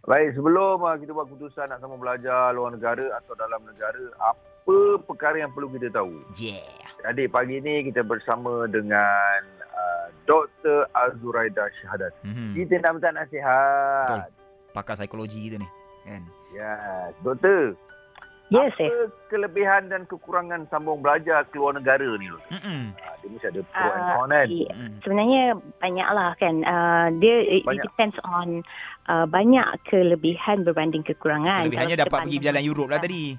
Baik, sebelum kita buat keputusan nak sama belajar luar negara atau dalam negara, apa perkara yang perlu kita tahu? Yeah. Jadi pagi ini kita bersama dengan Dr. Azuraida Syahadat. Kita nak minta nasihat. Betul. Pakar psikologi kita ni, kan? Ya, doktor. Yes, apa kelebihan dan kekurangan sambung belajar ke luar negara ni? Dia mesti ada pro and con kan? Sebenarnya banyaklah kan. It depends on banyak kelebihan berbanding kekurangan. Kelebihannya dapat pergi berjalan Europe lah tadi.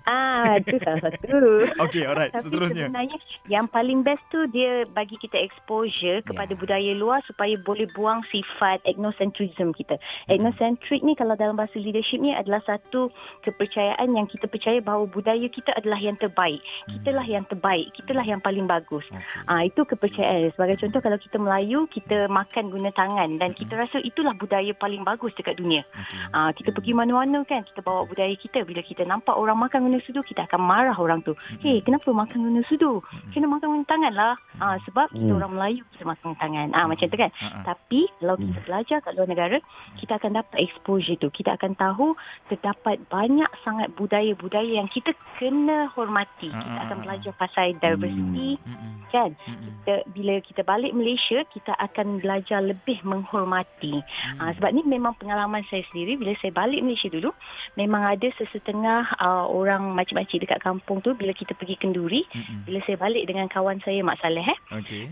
Itu salah satu. Okay, alright. Tapi Seterusnya. sebenarnya yang paling best tu dia bagi kita exposure kepada budaya luar supaya boleh buang sifat ethnocentrism kita. Ethnocentric ni kalau dalam bahasa leadership ni adalah satu kepercayaan yang kita percaya bahawa budaya kita adalah yang terbaik. Kitalah yang terbaik. Kitalah yang paling bagus. Itu kepercayaan. Sebagai contoh, kalau kita Melayu, kita makan guna tangan dan kita rasa itulah budaya paling bagus dekat dunia. Kita pergi mana-mana kan, kita bawa budaya kita. Bila kita nampak orang makan guna sudu, kita akan marah orang tu. Hey, kenapa makan guna sudu? Kena makan guna tangan lah. Sebab kita orang Melayu, kita makan guna tangan. Macam tu kan. Tapi kalau kita belajar kat luar negara, kita akan dapat exposure tu. Kita akan tahu terdapat banyak sangat budaya-budaya yang kita kena hormati. Kita akan belajar pasal diversity kan. Bila kita balik Malaysia, kita akan belajar lebih menghormati. Sebab ni memang pengalaman saya sendiri. Bila saya balik Malaysia dulu, memang ada sesetengah orang makcik-makcik dekat kampung tu, bila kita pergi kenduri, bila saya balik dengan kawan saya Mak Saleh,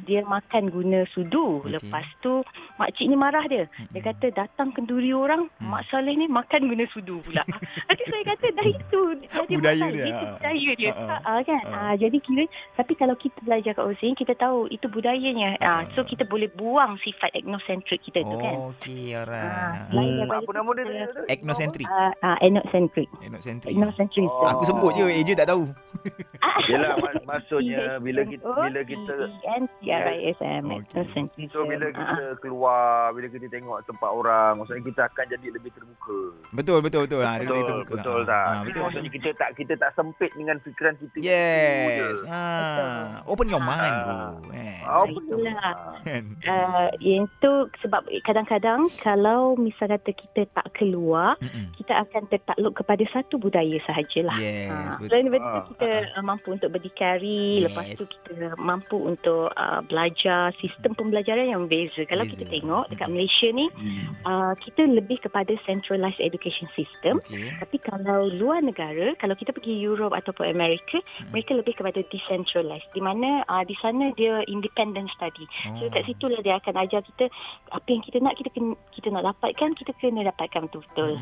dia makan guna sudu. Lepas tu makcik ni marah dia. Dia kata datang kenduri orang, Mak Saleh ni makan guna sudu pula. Nanti saya kata dah itu budaya dia. Itu budaya dia. Kan? Jadi kira, tapi kalau kita belajar kat OSIN, kita tahu itu budayanya. So kita boleh buang sifat ethnocentric kita tu kan. Okey, alright. Apa nama dia? Ethnocentric. Ethnocentric. Aku sebut je, Eja tak tahu. Yelah, maksudnya bila kita ENTRISM. Ethnocentric. So bila kita keluar, bila kita tengok tempat orang, maksudnya kita akan jadi lebih terbuka. Betul. Betul tak? Betul. Maksudnya kita tak sempit dengan fikiran kita. Yes. Open your mind, bro. Itu sebab kadang-kadang kalau misal kata kita tak keluar, kita akan tertakluk kepada satu budaya sahajalah. Selain daripada kita mampu untuk berdikari, lepas tu kita mampu untuk belajar sistem pembelajaran yang berbeza. Kalau kita tengok dekat Malaysia ni, kita lebih kepada centralized education system. Tapi kalau luar negara, kalau kita pergi Europe ataupun Amerika, mereka lebih kepada decentralized, di mana di sana dia independent study. So kat situlah dia akan ajar kita apa yang kita nak, kita nak dapatkan, kita kena dapatkan betul-betul.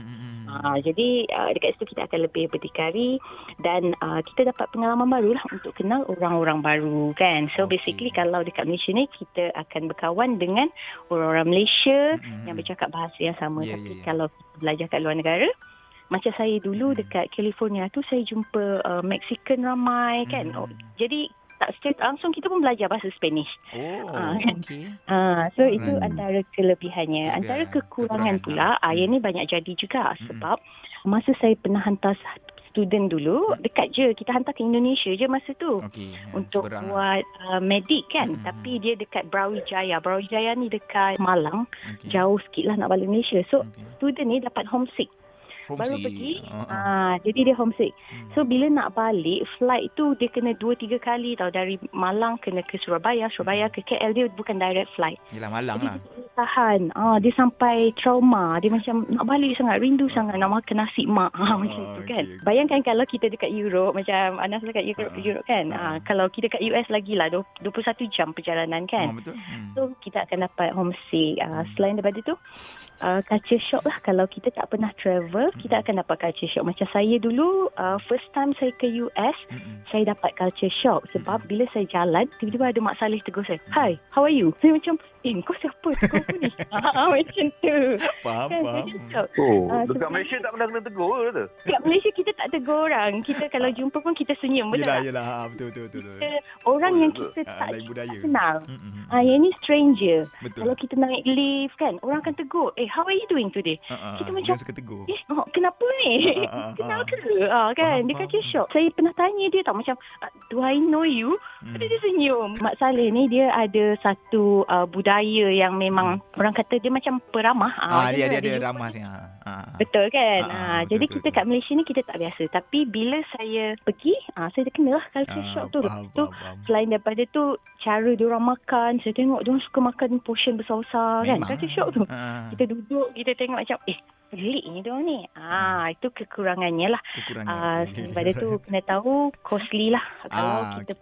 Jadi dekat situ kita akan lebih berdikari dan kita dapat pengalaman baru lah untuk kenal orang-orang baru kan. So basically kalau dekat Malaysia ni, kita akan berkawan dengan orang-orang Malaysia yang bercakap bahasa yang sama. Tapi kalau kita belajar kat luar negara, macam saya dulu dekat California tu, saya jumpa Mexican ramai kan. Jadi tak secara langsung kita pun belajar bahasa Spanish. So itu antara kelebihannya. Antara kekurangan pula, yang ni banyak jadi juga sebab masa saya pernah hantar student dulu, dekat je, kita hantar ke Indonesia je masa tu untuk buat medik kan. Tapi dia dekat Brawijaya. Brawijaya ni dekat Malang, jauh sikit lah nak balik Malaysia. So student ni dapat homesick. Baru pergi, jadi dia homesick. So bila nak balik, flight tu dia kena 2-3 kali tau. Dari Malang kena ke Surabaya ke KL, dia bukan direct flight. Yelah, Malang jadi, lah. Tahan. Dia sampai trauma. Dia macam nak balik sangat, rindu sangat nak makan nasi mak. Macam tu kan. Bayangkan kalau kita dekat Europe, macam Anas dekat Europe kan. Kalau kita dekat US lagi lah, 21 jam perjalanan kan. Betul. So kita akan dapat homesick. Selain daripada tu, culture shock lah. Kalau kita tak pernah travel, kita akan dapat culture shock. Macam saya dulu, first time saya ke US, saya dapat culture shock. Sebab bila saya jalan, tiba-tiba ada Mak Saleh tegur saya, "Hi, how are you?" Saya macam, kau siapa tegur aku ni? Macam tu. Faham. Dekat Malaysia tak pernah kena tegur ke? Dekat Malaysia kita tak tegur orang. Kita kalau jumpa pun kita senyum. Yelah. Betul. Orang yang kita tak kenal. Yang ni stranger. Kalau kita naik lift kan, orang akan tegur, "How are you doing today?" Kita macam suka tegur. kenapa ni? Kenal ke? Kan? Dia kata shock. Saya pernah tanya dia tau, macam, do I know you? Dia senyum. Mak Saleh ni dia ada satu budaya yang memang orang kata dia macam peramah. Dia ramah sih. Betul kan? Jadi betul, kita kat Malaysia ni kita tak biasa. Tapi bila saya pergi, saya terkena lah culture shock tu. Lepas tu, selain daripada tu, cara diorang makan, saya tengok diorang suka makan portion besar-besar kan. Culture shock tu. Kita duduk, kita tengok macam, pelik ni diorang ni. Itu kekurangannya lah. Daripada tu, kena tahu costly lah. Kalau kita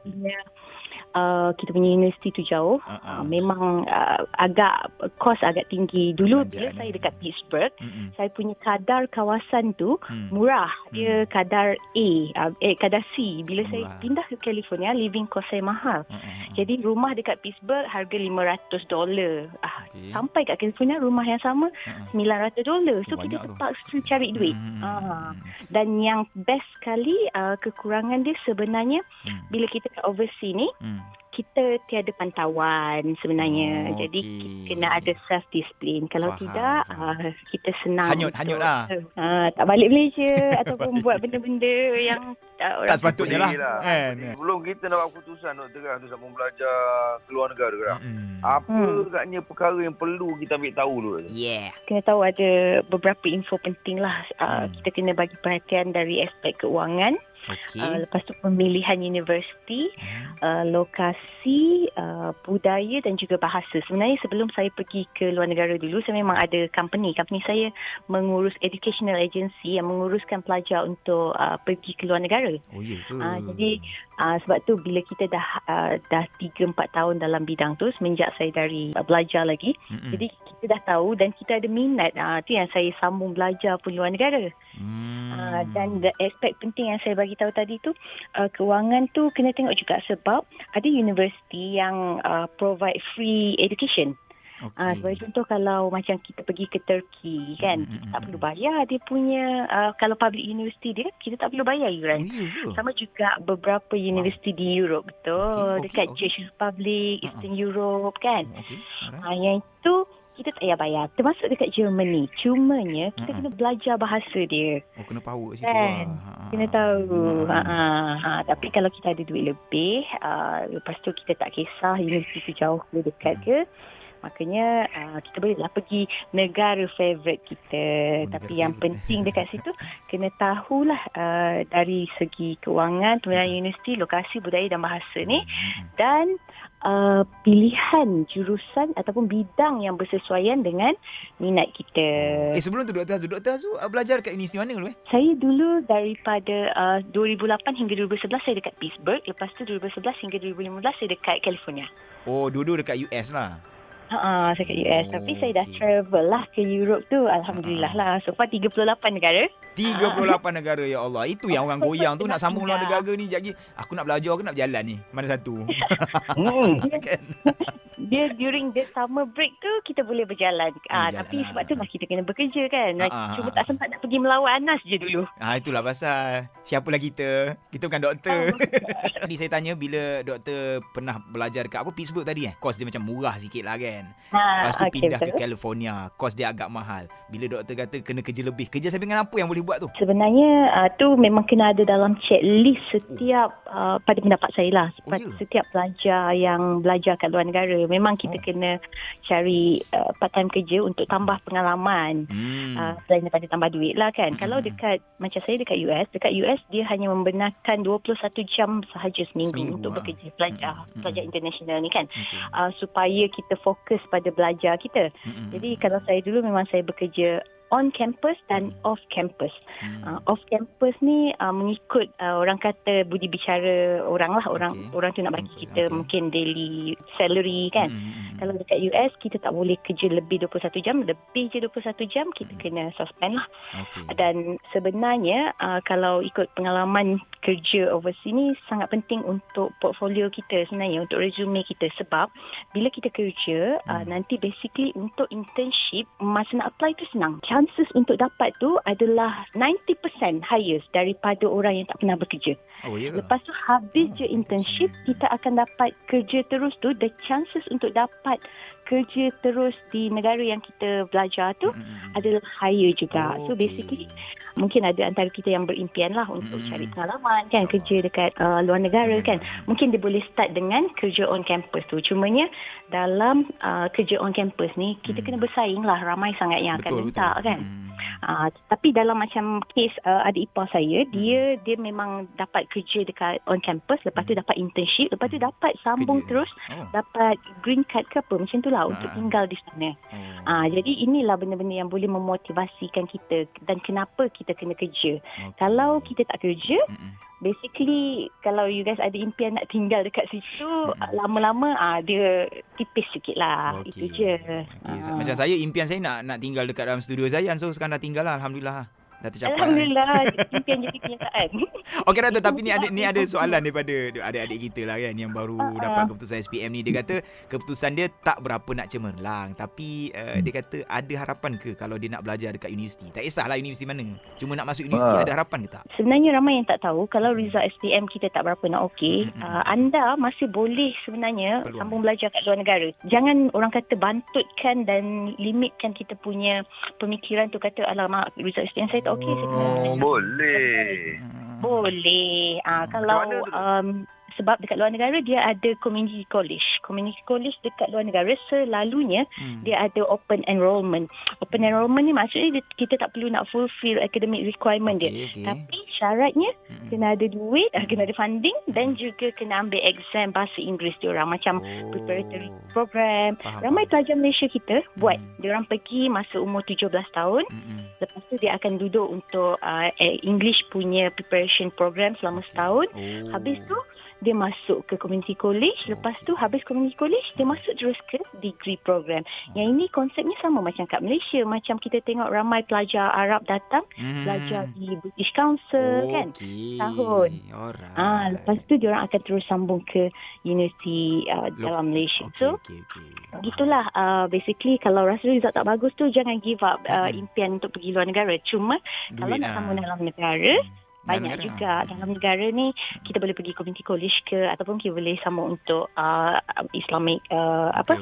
punya universiti tu jauh, memang agak kos agak tinggi. Dulu bila saya dekat Pittsburgh, saya punya kadar kawasan tu murah. Dia kadar kadar C. Bila saya pindah ke California, living cost saya mahal. Jadi rumah dekat Pittsburgh harga $500. Sampai kat California rumah yang sama $900. So kita terpaksa cari duit. Dan yang best sekali, kekurangan dia sebenarnya bila kita kat overseas ni, kita tiada pantauan sebenarnya. Jadi kena ada self-discipline. Kalau tidak, kita senang. Hanyut lah. Tak balik Malaysia ataupun buat benda-benda yang tak sepatutnya lah. Sebelum kita nak buat keputusan, Doktor kan, untuk sambung belajar keluar negara kan. Apa agaknya perkara yang perlu kita ambil tahu dulu? Kena tahu ada beberapa info penting lah. Kita kena bagi perhatian dari aspek keuangan. Lepas tu pemilihan universiti, lokasi, budaya dan juga bahasa. Sebenarnya sebelum saya pergi ke luar negara dulu, saya memang ada company saya mengurus educational agency yang menguruskan pelajar untuk pergi ke luar negara. Jadi sebab tu bila kita dah 3-4 tahun dalam bidang tu, semenjak saya dari belajar lagi, jadi kita dah tahu dan kita ada minat. Tu yang saya sambung belajar pun luar negara. Dan aspek penting yang saya bagi tahu tadi tu, keuangan tu kena tengok juga sebab ada universiti yang provide free education. Sebagai contoh, kalau macam kita pergi ke Turki kan, kita tak perlu bayar dia punya, kalau public university dia, kita tak perlu bayar yuran. Sama juga beberapa universiti di Europe, betul. Dekat Czech Republic, Eastern Europe kan. Yang itu kita tak payah bayar. Termasuk dekat Germany. Cumanya kita kena belajar bahasa dia. Kena power situ kan? Kena tahu. Tapi kalau kita ada duit lebih, lepas tu kita tak kisah universiti tu jauh ke dekat ke, makanya kita bolehlah pergi negara favourite kita. Tapi yang penting dekat situ kena tahulah dari segi keuangan, pemilihan universiti, lokasi, budaya dan bahasa ni, dan pilihan jurusan ataupun bidang yang bersesuaian dengan minat kita. Sebelum tu Dr. Azu belajar kat universiti mana dulu? Saya dulu daripada 2008 hingga 2011 saya dekat Pittsburgh. Lepas tu 2011 hingga 2015 saya dekat California. Dua-dua dekat US lah. Saya kat US. Tapi saya dah travel lah ke Europe tu. Alhamdulillah lah. So far 38 negara. 38 negara, ya Allah. Itu yang orang goyang tu, nak sambung luar negara ni. Jadi aku nak belajar ke nak berjalan ni? Mana satu? Kan? Dia during the summer break tu kita boleh berjalan. Tapi sebab tu lah kita kena bekerja kan. Cuma tak sempat nak pergi melawat Anas je dulu. Itulah pasal. Siapalah kita? Kita bukan doktor. Tadi saya tanya bila doktor pernah belajar dekat Pittsburgh tadi kos dia macam murah sikit lah kan. Lepas tu pindah ke California, kos dia agak mahal. Bila doktor kata kena kerja lebih, kerja sampai dengan apa yang boleh buat tu? Sebenarnya tu memang kena ada dalam checklist setiap pada pendapat saya lah. Setiap pelajar yang belajar kat luar negara, memang kita kena cari part time kerja untuk tambah pengalaman. Selain daripada tambah duit lah kan. Kalau dekat, macam saya dekat US dia hanya membenarkan 21 jam sahaja seminggu untuk bekerja pelajar international ni kan. Supaya kita fokus pada belajar kita. Jadi kalau saya dulu memang saya bekerja on campus dan off campus. Off campus ni mengikut orang kata budi bicara orang lah. Orang tu nak bagi kita mungkin daily salary kan. Kalau dekat US kita tak boleh kerja lebih 21 jam. Lebih je 21 jam kita kena suspend lah. Dan sebenarnya kalau ikut pengalaman kerja overseas ni sangat penting untuk portfolio kita sebenarnya, untuk resume kita. Sebab bila kita kerja nanti basically untuk internship masa nak apply tu senang. chances untuk dapat tu adalah 90% higher daripada orang yang tak pernah bekerja. Lepas tu habis je internship, kita akan dapat kerja terus tu. The chances untuk dapat kerja terus di negara yang kita belajar tu adalah higher juga. So basically mungkin ada antara kita yang berimpian lah untuk cari pengalaman kan, kerja dekat luar negara kan. Mungkin dia boleh start dengan kerja on campus tu. Cumanya dalam kerja on campus ni kita kena bersaing lah, ramai sangat yang akan minta kan. Tapi dalam macam kes adik ipar saya, dia memang dapat kerja dekat on campus, lepas tu dapat internship, lepas tu dapat sambung terus, dapat green card ke apa macam tu lah untuk tinggal di sana. Jadi inilah benda-benda yang boleh memotivasikan kita dan kenapa kita kena kerja. Kalau kita tak kerja, basically kalau you guys ada impian nak tinggal dekat situ, lama-lama dia tipis sikit lah. Itu je. Macam saya, impian saya nak tinggal dekat dalam studio Zayan. So sekarang dah tinggal lah, Alhamdulillah. Dah tercapai. Alhamdulillah, impian jadi kenyataan. Okey Doktor, tapi ni ada soalan daripada adik-adik kita lah kan, yang baru dapat keputusan SPM ni. Dia kata keputusan dia tak berapa nak cemerlang, tapi dia kata ada harapan ke kalau dia nak belajar dekat universiti? Tak kisahlah universiti mana, cuma nak masuk universiti, ada harapan ke tak? Sebenarnya ramai yang tak tahu kalau result SPM kita tak berapa nak okey, anda masih boleh sebenarnya sambung belajar kat luar negara. Jangan orang kata bantutkan dan limitkan kita punya pemikiran tu, kata alamak result SPM saya tak okey, saya boleh. Kalau sebab dekat luar negara dia ada community college. Community college dekat luar negara selalunya dia ada open enrollment. Open enrollment ni maksudnya kita tak perlu nak fulfill academic requirement dia. Tapi syaratnya kena ada duit, kena ada funding dan juga kena ambil exam bahasa Inggeris diorang, macam preparatory program. Ramai pelajar Malaysia kita buat. Diorang pergi masa umur 17 tahun. Lepas tu dia akan duduk untuk English punya preparation program selama setahun. Habis tu dia masuk ke community college. Lepas tu habis community college, dia masuk terus ke degree program. Yang ini konsepnya sama macam kat Malaysia. Macam kita tengok ramai pelajar Arab datang belajar di British Council kan, tahun. Lepas tu diorang akan terus sambung ke universiti dalam Malaysia. Gitulah basically kalau rasa result tak bagus tu, jangan give up impian untuk pergi luar negara. Cuma kalau nak sambung dalam negara, banyak juga dalam negara ni kita boleh pergi community college ke, ataupun kita boleh sambung untuk Islamic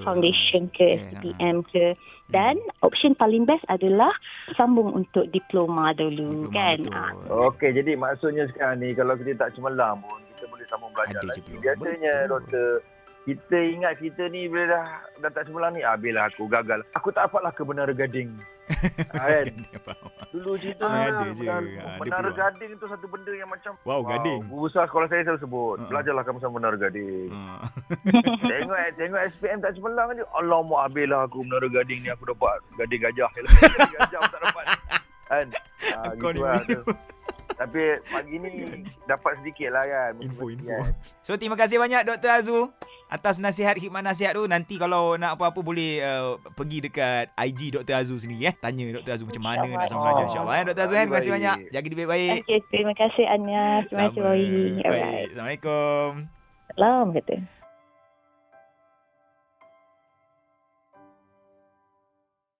foundation ke, SPM ke, dan option paling best adalah sambung untuk diploma dulu kan. Okey, jadi maksudnya sekarang ni kalau kita tak cemerlang pun kita boleh sambung belajar lagi. Biasanya doktor, kita ingat kita ni bila dah tak cemerlang ni, bila aku gagal, aku tak dapatlah ke Menara Gading. Kan? Dulu cerita Menara Gading tu satu benda yang macam Gading. Guru besar sekolah saya selalu sebut, belajarlah kamu sama Menara Gading. Tengok SPM tak cemerlang je, alamak habislah aku Menara Gading ni, aku dapat Gading Gajah. Gading Gajah pun tak dapat kan. Gitu lah tu. Tapi pagi ni dapat sedikit lah kan info. So terima kasih banyak Dr. Azu atas nasihat, hikmah nasihat tu. Nanti kalau nak apa-apa boleh pergi dekat IG Dr. Azu sendiri tanya Dr. Azu macam mana nak sambung belajar, insyaAllah Dr. Azu. Terima kasih banyak, jaga diri baik-baik. Terima kasih Anya. Terima kasih Roy. Assalamualaikum. Salam kata.